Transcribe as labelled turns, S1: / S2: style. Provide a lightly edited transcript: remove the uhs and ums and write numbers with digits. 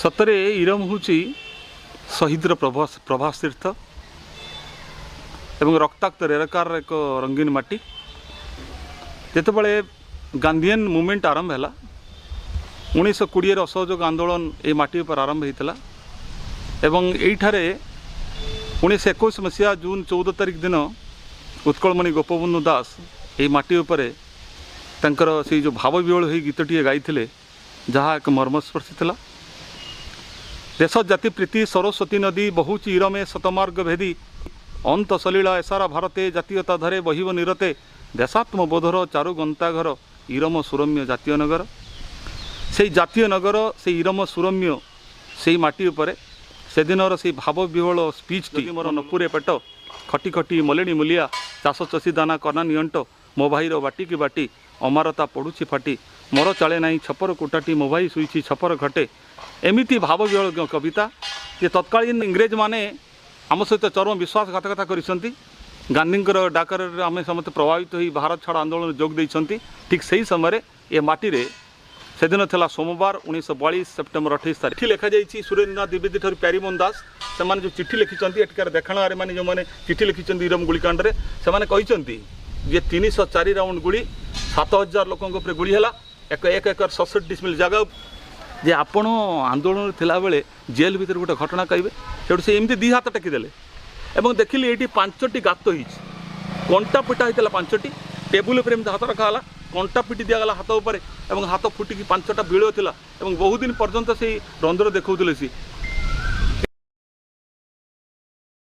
S1: सतरे इरम हूँ शहीद्र प्रभास तीर्थ एवं रक्ताक्त रेरकार एक रंगीन माटी जितेबाला गांधीयन मूवमेंट आरंभ है 1920 असहयोग आंदोलन ये माटी पर आरंभ होता एवं यहीठारे 1921 मसीहा जून 14 तारिख दिन उत्कलमणि गोपबंधु दास ये माटी उपरे तंकर से जो भाव विहल हो गीतटी गाई जहाँ एक मर्मस्पर्शी थिला। देश जाति प्रीति सरस्वती नदी बहुची इरमे शतमार्ग भेदी अंत सलीला एसारा भारते जातीयता धरे बहिव निरते देशात्म बोधर चारु गंताघर इरम सुरम्य जातीय नगर से जातीय नगर से इरम सुरम्य से माटी उपरे से दिनर से भाव विहल स्पीचटी मोर नपुरे पेट खटी खटी मलेणी मूलिया चाष चषी दाना कना नियंट मो भाईर बाटी की बाटी अमारता पड़ुछि फाटी मोर चले नाई छपर कुटाटी मो भाई शुई छपर घटे एमिति भाव विहल कविता ये तत्कालीन इंग्रेज माने आम सहित चरम विश्वासघातकता करिसेंती। गांधींकर डाकर आम समस्त प्रभावित हो भारत छाड़ आंदोलन जोग देइछंती। ठीक सही समय ये माटी रे से दिन था सोमवार 1942 सेप्टेम्बर 28 तारीख लिखा जाइए सुरेंद्रनाथ द्विवेदी ठार प्यारीमोहन दास से जो चिठी लिखिं एटिकार देखाण मैंने जो मैंने चिठी लिखिं इरम गुलिकांड से जे 304 राउंड गुली 7000 लोकों गुली है एक एकर 67 डिसमिल जगह जे आपण आंदोलन थिला बेले जेल भीतर गोटे घटना कहे से एमती दी हाथ टेकीदेले और देखिली ये 5टी गात हो कंटा पिटा होता 5टी टेबुल पर हाथ रखाला कंटा पिटी दिगला हाथ उपर हाथ फुटिकी 5टा बिल था बहुत दिन पर्यंत से रंध्र देखा